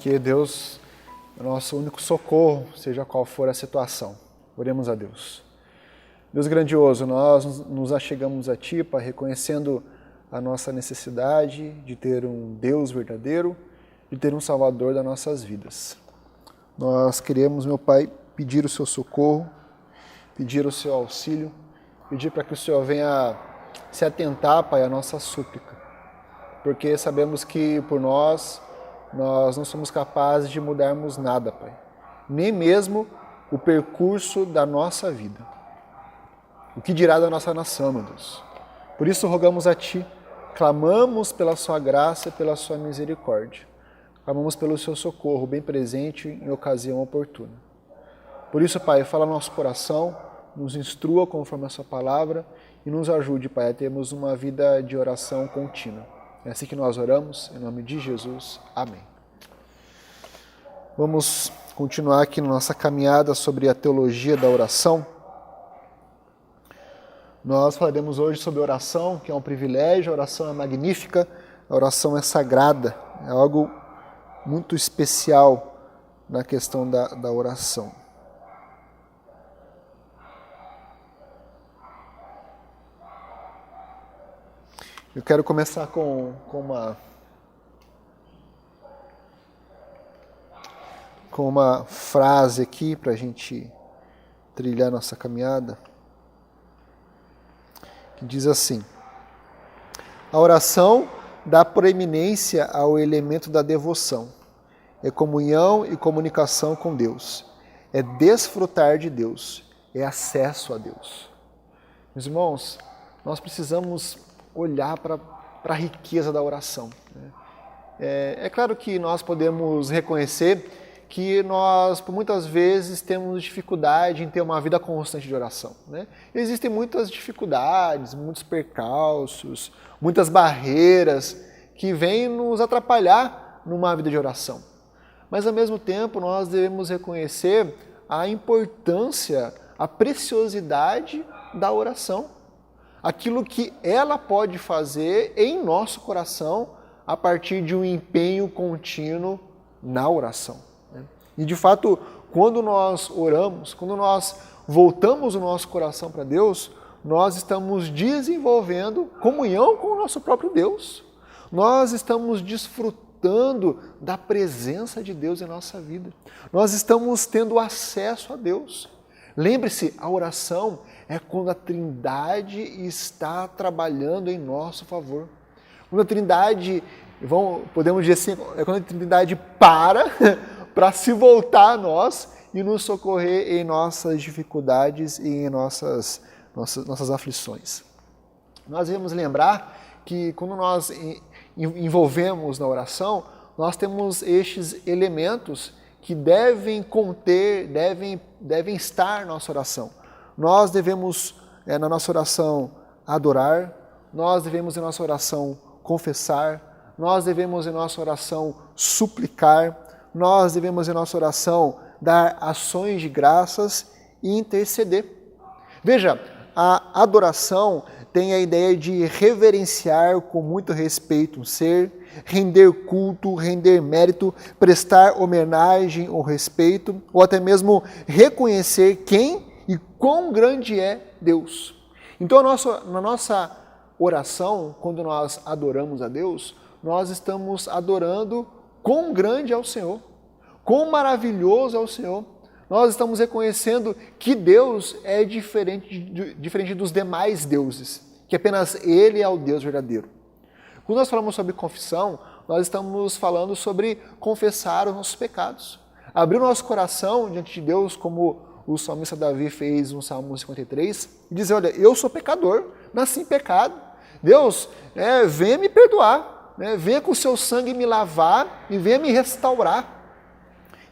que Deus é o nosso único socorro, seja qual for a situação. Oremos a Deus. Deus grandioso, nós nos achegamos a Ti, Pai, reconhecendo a nossa necessidade de ter um Deus verdadeiro, de ter um Salvador das nossas vidas. Nós queremos, meu Pai, pedir o Seu socorro, pedir o Seu auxílio, pedir para que o Senhor venha se atentar, Pai, à nossa súplica, porque sabemos que por nós não somos capazes de mudarmos nada, Pai, nem mesmo o percurso da nossa vida. O que dirá da nossa nação, meu Deus? Por isso rogamos a Ti, clamamos pela Sua graça e pela Sua misericórdia. Clamamos pelo Seu socorro bem presente em ocasião oportuna. Por isso, Pai, fala no nosso coração, nos instrua conforme a Sua palavra e nos ajude, Pai, a termos uma vida de oração contínua. É assim que nós oramos, em nome de Jesus. Amém. Vamos continuar aqui na nossa caminhada sobre a teologia da oração. Nós falaremos hoje sobre oração, que é um privilégio, a oração é magnífica, a oração é sagrada, é algo muito especial na questão da oração. Eu quero começar com uma frase aqui para a gente trilhar nossa caminhada, que diz assim: a oração dá proeminência ao elemento da devoção, é comunhão e comunicação com Deus, é desfrutar de Deus, é acesso a Deus. Meus irmãos, nós precisamos olhar para a riqueza da oração. É claro que nós podemos reconhecer que nós, por muitas vezes, temos dificuldade em ter uma vida constante de oração. Existem muitas dificuldades, muitos percalços, muitas barreiras que vêm nos atrapalhar numa vida de oração. Mas, ao mesmo tempo, nós devemos reconhecer a importância, a preciosidade da oração. Aquilo que ela pode fazer em nosso coração a partir de um empenho contínuo na oração. E de fato, quando nós oramos, quando nós voltamos o nosso coração para Deus, nós estamos desenvolvendo comunhão com o nosso próprio Deus. Nós estamos desfrutando da presença de Deus em nossa vida. Nós estamos tendo acesso a Deus. Lembre-se, a oração é quando a Trindade está trabalhando em nosso favor. Quando a Trindade, podemos dizer assim, é quando a Trindade para se voltar a nós e nos socorrer em nossas dificuldades e em nossas aflições. Nós devemos lembrar que quando nós envolvemos na oração, nós temos estes elementos que devem conter, devem estar na nossa oração. Nós devemos, na nossa oração, adorar, nós devemos, em nossa oração, confessar, nós devemos, em nossa oração, suplicar, nós devemos, em nossa oração, dar ações de graças e interceder. Veja, a adoração tem a ideia de reverenciar com muito respeito um ser, render culto, render mérito, prestar homenagem ou respeito, ou até mesmo reconhecer quem e quão grande é Deus. Então, na nossa oração, quando nós adoramos a Deus, nós estamos adorando quão grande é o Senhor, quão maravilhoso é o Senhor. Nós estamos reconhecendo que Deus é diferente dos demais deuses, que apenas Ele é o Deus verdadeiro. Quando nós falamos sobre confissão, nós estamos falando sobre confessar os nossos pecados. Abrir o nosso coração diante de Deus, como o salmista Davi fez no Salmo 53, e dizer, olha, eu sou pecador, nasci em pecado. Deus, venha me perdoar, venha com o seu sangue me lavar e venha me restaurar.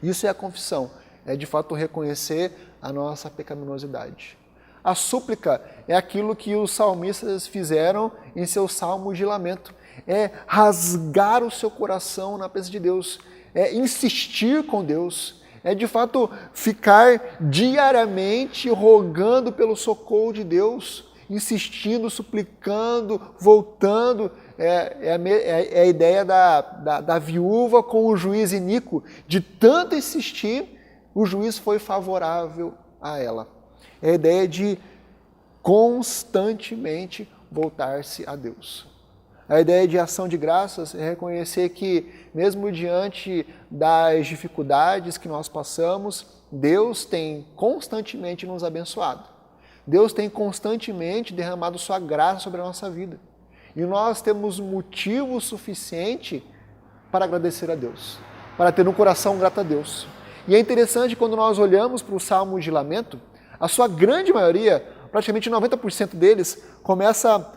Isso é a confissão, é de fato reconhecer a nossa pecaminosidade. A súplica é aquilo que os salmistas fizeram em seus salmos de lamento. É rasgar o seu coração na presença de Deus, é insistir com Deus, é de fato ficar diariamente rogando pelo socorro de Deus, insistindo, suplicando, voltando, é a ideia da viúva com o juiz iníquo. De tanto insistir, o juiz foi favorável a ela. É a ideia de constantemente voltar-se a Deus. A ideia de ação de graças é reconhecer que, mesmo diante das dificuldades que nós passamos, Deus tem constantemente nos abençoado. Deus tem constantemente derramado sua graça sobre a nossa vida. E nós temos motivo suficiente para agradecer a Deus, para ter um coração grato a Deus. E é interessante quando nós olhamos para o Salmo de Lamento, a sua grande maioria, praticamente 90% deles, começa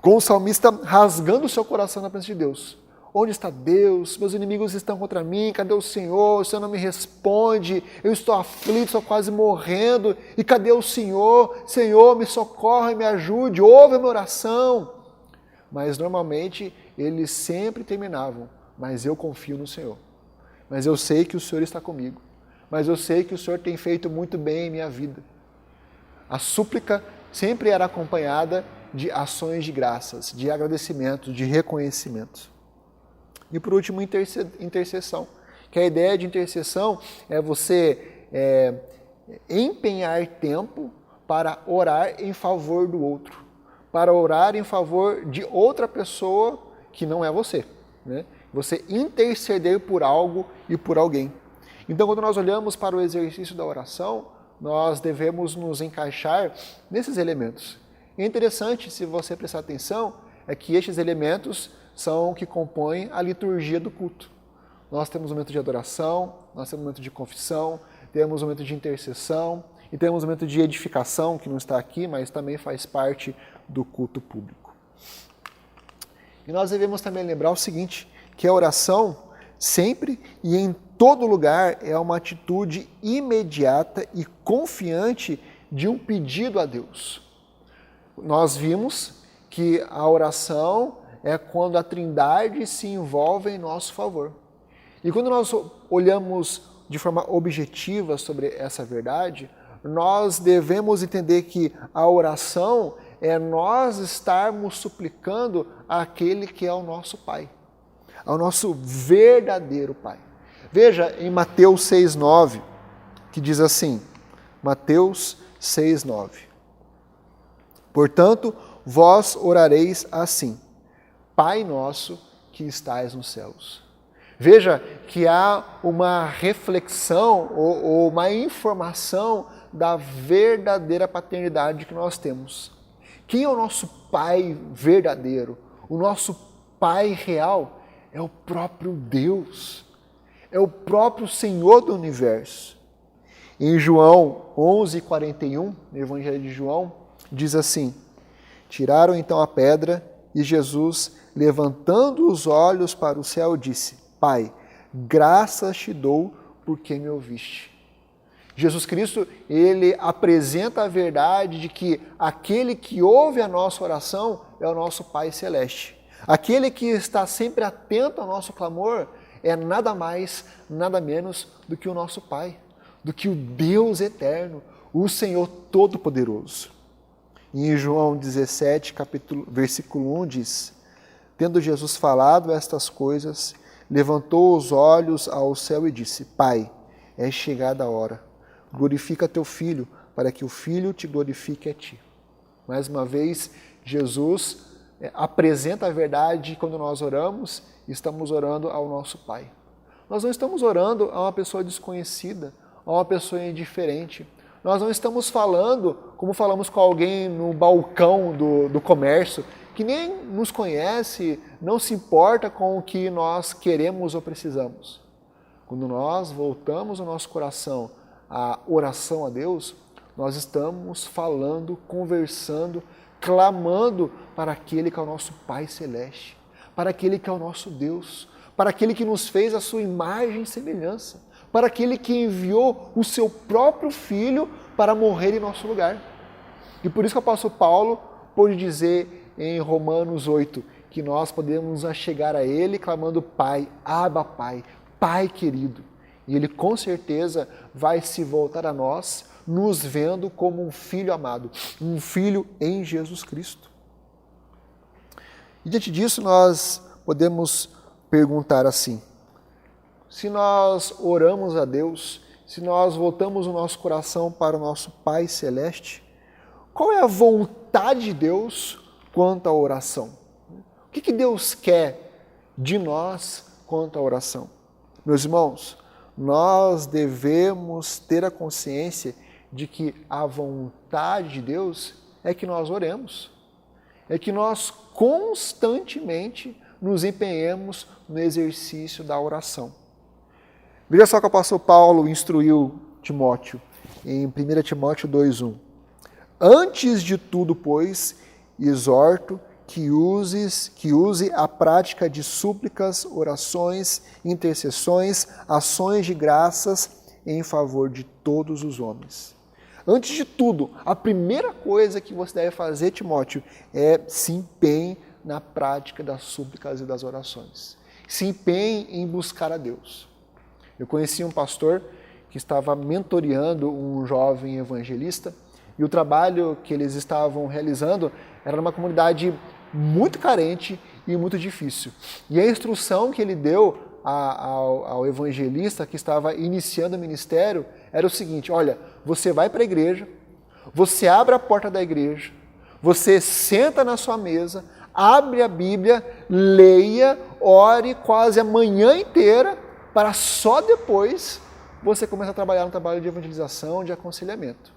com o salmista rasgando o seu coração na presença de Deus. Onde está Deus? Meus inimigos estão contra mim. Cadê o Senhor? O Senhor não me responde. Eu estou aflito, estou quase morrendo. E cadê o Senhor? Senhor, me socorre, me ajude. Ouve a minha oração. Mas normalmente eles sempre terminavam. Mas eu confio no Senhor. Mas eu sei que o Senhor está comigo. Mas eu sei que o Senhor tem feito muito bem em minha vida. A súplica sempre era acompanhada de ações de graças, de agradecimento, de reconhecimento. E por último, intercessão. Que a ideia de intercessão é você empenhar tempo para orar em favor do outro, para orar em favor de outra pessoa que não é você, né? Você interceder por algo e por alguém. Então, quando nós olhamos para o exercício da oração, nós devemos nos encaixar nesses elementos. E é interessante, se você prestar atenção, é que estes elementos são o que compõem a liturgia do culto. Nós temos um momento de adoração, nós temos um momento de confissão, temos um momento de intercessão e temos um momento de edificação, que não está aqui, mas também faz parte do culto público. E nós devemos também lembrar o seguinte, que a oração sempre e em todo lugar é uma atitude imediata e confiante de um pedido a Deus. Nós vimos que a oração é quando a Trindade se envolve em nosso favor. E quando nós olhamos de forma objetiva sobre essa verdade, nós devemos entender que a oração é nós estarmos suplicando àquele que é o nosso Pai, ao nosso verdadeiro Pai. Veja em Mateus 6,9, que diz assim, Mateus 6,9. Portanto, vós orareis assim, Pai nosso que estais nos céus. Veja que há uma reflexão ou uma informação da verdadeira paternidade que nós temos. Quem é o nosso Pai verdadeiro? O nosso Pai real é o próprio Deus, é o próprio Senhor do universo. Em João 11,41, no Evangelho de João, diz assim, tiraram então a pedra e Jesus, levantando os olhos para o céu, disse, Pai, graças te dou porque me ouviste. Jesus Cristo, ele apresenta a verdade de que aquele que ouve a nossa oração é o nosso Pai Celeste. Aquele que está sempre atento ao nosso clamor é nada mais, nada menos do que o nosso Pai, do que o Deus eterno, o Senhor Todo-Poderoso. E em João 17, versículo 1 diz, tendo Jesus falado estas coisas, levantou os olhos ao céu e disse, Pai, é chegada a hora, glorifica teu Filho, para que o Filho te glorifique a ti. Mais uma vez, Jesus apresenta a verdade quando nós oramos, estamos orando ao nosso Pai. Nós não estamos orando a uma pessoa desconhecida, a uma pessoa indiferente. Nós não estamos falando como falamos com alguém no balcão do comércio, que nem nos conhece, não se importa com o que nós queremos ou precisamos. Quando nós voltamos o nosso coração à oração a Deus, nós estamos falando, conversando, clamando para aquele que é o nosso Pai Celeste, para aquele que é o nosso Deus, para aquele que nos fez a sua imagem e semelhança, para aquele que enviou o seu próprio Filho para morrer em nosso lugar. E por isso que o apóstolo Paulo pôde dizer em Romanos 8, que nós podemos chegar a Ele clamando Pai, Abba Pai, Pai querido. E Ele com certeza vai se voltar a nós, nos vendo como um Filho amado, um Filho em Jesus Cristo. E diante disso nós podemos perguntar assim: se nós oramos a Deus, se nós voltamos o nosso coração para o nosso Pai Celeste, qual é a vontade de Deus quanto à oração? O que Deus quer de nós quanto à oração? Meus irmãos, nós devemos ter a consciência de que a vontade de Deus é que nós oremos, é que nós constantemente nos empenhemos no exercício da oração. Veja só que o apóstolo Paulo instruiu Timóteo em 1 Timóteo 2,1. Antes de tudo, pois, exorto que use a prática de súplicas, orações, intercessões, ações de graças em favor de todos os homens. Antes de tudo, a primeira coisa que você deve fazer, Timóteo, é se empenhe na prática das súplicas e das orações. Se empenhe em buscar a Deus. Eu conheci um pastor que estava mentoreando um jovem evangelista e o trabalho que eles estavam realizando era numa comunidade muito carente e muito difícil. E a instrução que ele deu ao evangelista que estava iniciando o ministério era o seguinte: olha, você vai para a igreja, você abre a porta da igreja, você senta na sua mesa, abre a Bíblia, leia, ore quase a manhã inteira, para só depois você começar a trabalhar no trabalho de evangelização, de aconselhamento.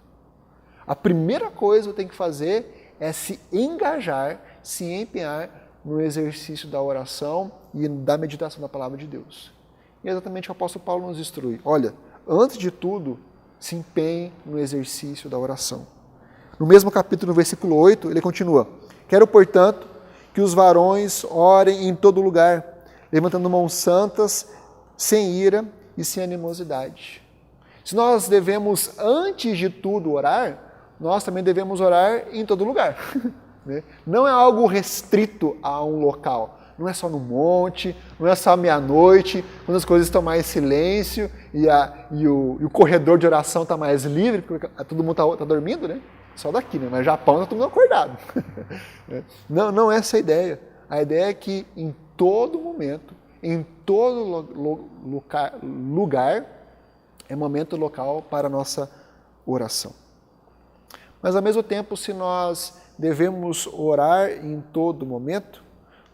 A primeira coisa que você tem que fazer é se engajar, se empenhar no exercício da oração e da meditação da palavra de Deus. E é exatamente o que o apóstolo Paulo nos instrui. Olha, antes de tudo, se empenhe no exercício da oração. No mesmo capítulo, no versículo 8, ele continua: quero, portanto, que os varões orem em todo lugar, levantando mãos santas, sem ira e sem animosidade. Se nós devemos, antes de tudo, orar, nós também devemos orar em todo lugar. Não é algo restrito a um local. Não é só no monte, não é só meia-noite, quando as coisas estão mais em silêncio e o corredor de oração está mais livre, porque todo mundo está dormindo, né? Só daqui, né? Mas no Japão está todo mundo acordado. Não é essa a ideia. A ideia é que em todo momento, em todo lugar, é momento local para a nossa oração. Mas, ao mesmo tempo, se nós devemos orar em todo momento,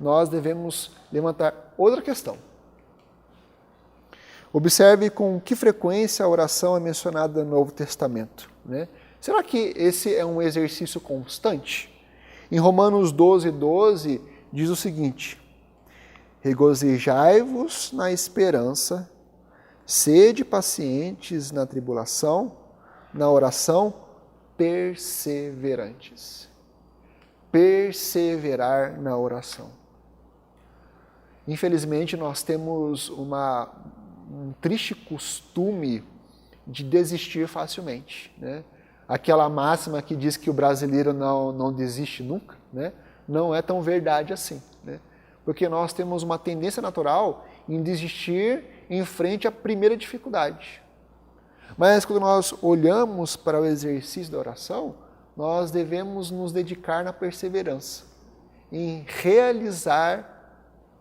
nós devemos levantar outra questão. Observe com que frequência a oração é mencionada no Novo Testamento. Né? Será que esse é um exercício constante? Em Romanos 12:12 diz o seguinte: regozijai-vos na esperança, sede pacientes na tribulação, na oração perseverantes. Perseverar na oração. Infelizmente, nós temos um triste costume de desistir facilmente. Né? Aquela máxima que diz que o brasileiro não desiste nunca, né? Não é tão verdade assim. Né? Porque nós temos uma tendência natural em desistir em frente à primeira dificuldade. Mas quando nós olhamos para o exercício da oração, nós devemos nos dedicar na perseverança, em realizar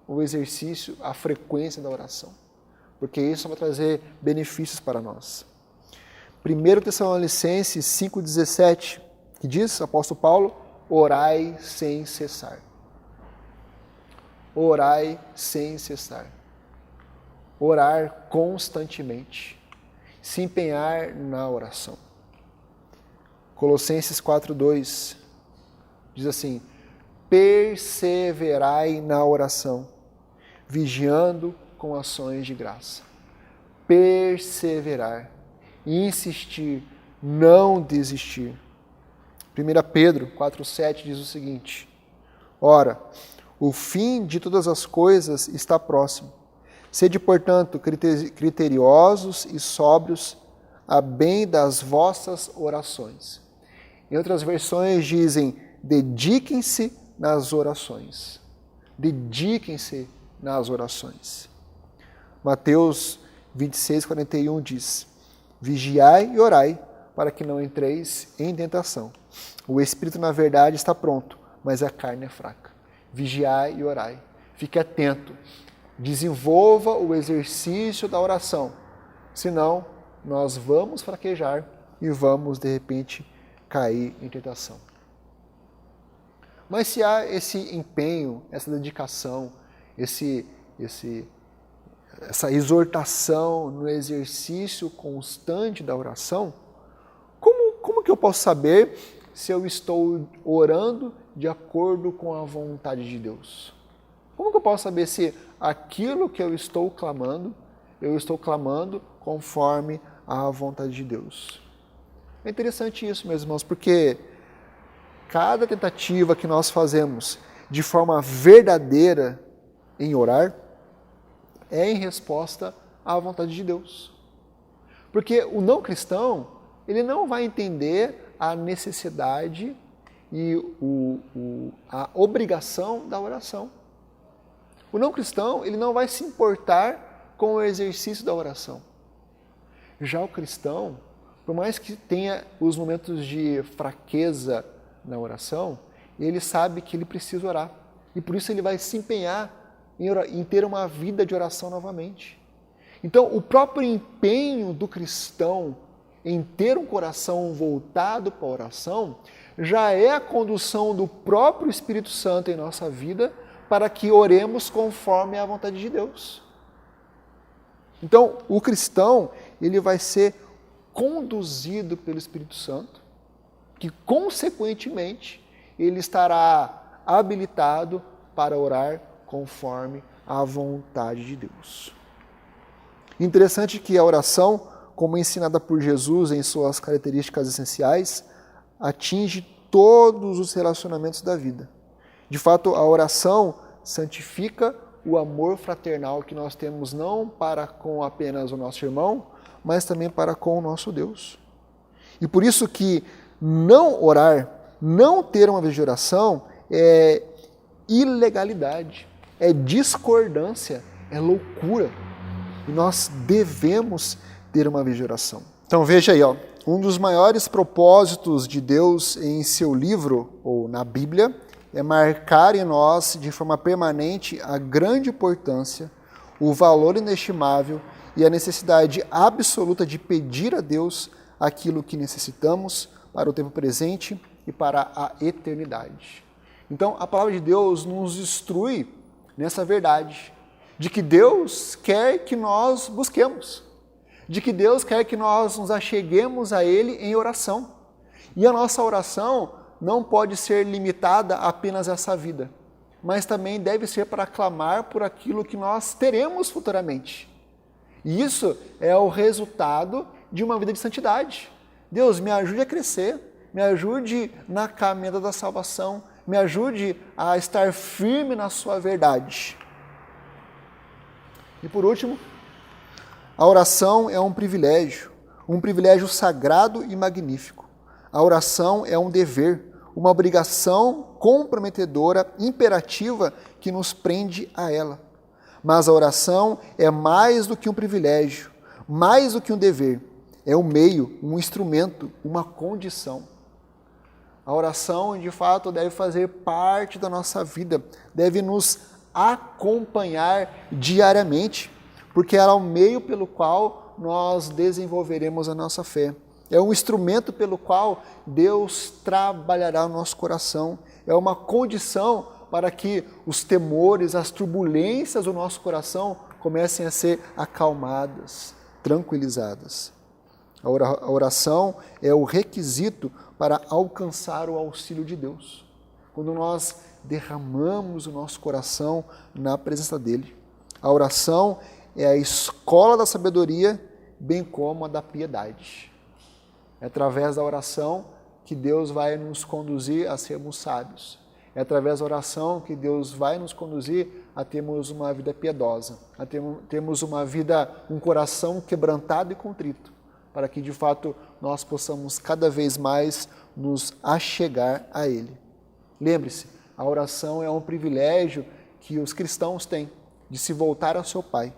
o exercício, a frequência da oração, porque isso vai trazer benefícios para nós. 1 Tessalonicenses 5,17, que diz, apóstolo Paulo, orai sem cessar. Orai sem cessar. Orar constantemente. Se empenhar na oração. Colossenses 4,2 diz assim: perseverai na oração, vigiando com ações de graça. Perseverar, insistir, não desistir. 1 Pedro 4,7 diz o seguinte: ora, o fim de todas as coisas está próximo. Sede, portanto, criteriosos e sóbrios a bem das vossas orações. Em outras versões dizem: dediquem-se nas orações. Dediquem-se nas orações. Mateus 26:41 diz: vigiai e orai, para que não entreis em tentação. O espírito, na verdade, está pronto, mas a carne é fraca. vigiai e orai. Fique atento, desenvolva o exercício da oração, senão nós vamos fraquejar e vamos, de repente, cair em tentação. Mas se há esse empenho, essa dedicação, essa exortação no exercício constante da oração, como que eu posso saber se eu estou orando de acordo com a vontade de Deus? Como que eu posso saber se aquilo que eu estou clamando conforme a vontade de Deus? É interessante isso, meus irmãos, porque cada tentativa que nós fazemos de forma verdadeira em orar é em resposta à vontade de Deus. Porque o não cristão, ele não vai entender a necessidade e a obrigação da oração. O não cristão, ele não vai se importar com o exercício da oração. Já o cristão, por mais que tenha os momentos de fraqueza na oração, ele sabe que ele precisa orar. E por isso ele vai se empenhar em ter uma vida de oração novamente. Então, o próprio empenho do cristão em ter um coração voltado para a oração já é a condução do próprio Espírito Santo em nossa vida para que oremos conforme a vontade de Deus. Então, o cristão, ele vai ser conduzido pelo Espírito Santo, que, consequentemente, ele estará habilitado para orar conforme a vontade de Deus. Interessante que a oração, como ensinada por Jesus em suas características essenciais, atinge todos os relacionamentos da vida. De fato, a oração santifica o amor fraternal que nós temos não para com apenas o nosso irmão, mas também para com o nosso Deus. E por isso que não orar, não ter uma vida de oração é ilegalidade, é discordância, é loucura. E nós devemos ter uma vida de oração. Então veja aí, um dos maiores propósitos de Deus em seu livro, ou na Bíblia, é marcar em nós de forma permanente a grande importância, o valor inestimável e a necessidade absoluta de pedir a Deus aquilo que necessitamos para o tempo presente e para a eternidade. Então, a palavra de Deus nos instrui nessa verdade, de que Deus quer que nós busquemos, de que Deus quer que nós nos acheguemos a Ele em oração. E a nossa oração não pode ser limitada a apenas essa vida, mas também deve ser para clamar por aquilo que nós teremos futuramente. E isso é o resultado de uma vida de santidade. Deus, me ajude a crescer, me ajude na caminhada da salvação, me ajude a estar firme na sua verdade. E por último, a oração é um privilégio sagrado e magnífico. A oração é um dever, uma obrigação comprometedora, imperativa, que nos prende a ela. Mas a oração é mais do que um privilégio, mais do que um dever. É um meio, um instrumento, uma condição. A oração, de fato, deve fazer parte da nossa vida, deve nos acompanhar diariamente, porque ela é o meio pelo qual nós desenvolveremos a nossa fé. É um instrumento pelo qual Deus trabalhará o nosso coração. É uma condição para que os temores, as turbulências do nosso coração comecem a ser acalmadas, tranquilizadas. A oração é o requisito para alcançar o auxílio de Deus. Quando nós derramamos o nosso coração na presença dEle. A oração é a escola da sabedoria, bem como a da piedade. É através da oração que Deus vai nos conduzir a sermos sábios. É através da oração que Deus vai nos conduzir a termos uma vida piedosa, a termos uma vida, um coração quebrantado e contrito, para que de fato nós possamos cada vez mais nos achegar a Ele. Lembre-se, a oração é um privilégio que os cristãos têm de se voltar ao seu Pai.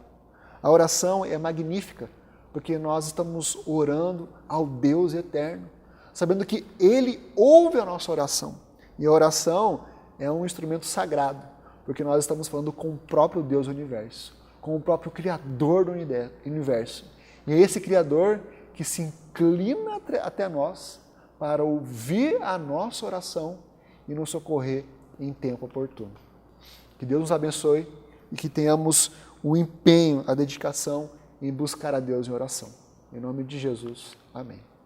A oração é magnífica, porque nós estamos orando ao Deus eterno, sabendo que Ele ouve a nossa oração. E a oração é um instrumento sagrado, porque nós estamos falando com o próprio Deus do universo, com o próprio Criador do universo. E é esse Criador que se inclina até nós para ouvir a nossa oração e nos socorrer em tempo oportuno. Que Deus nos abençoe e que tenhamos o empenho, a dedicação em buscar a Deus em oração. Em nome de Jesus. Amém.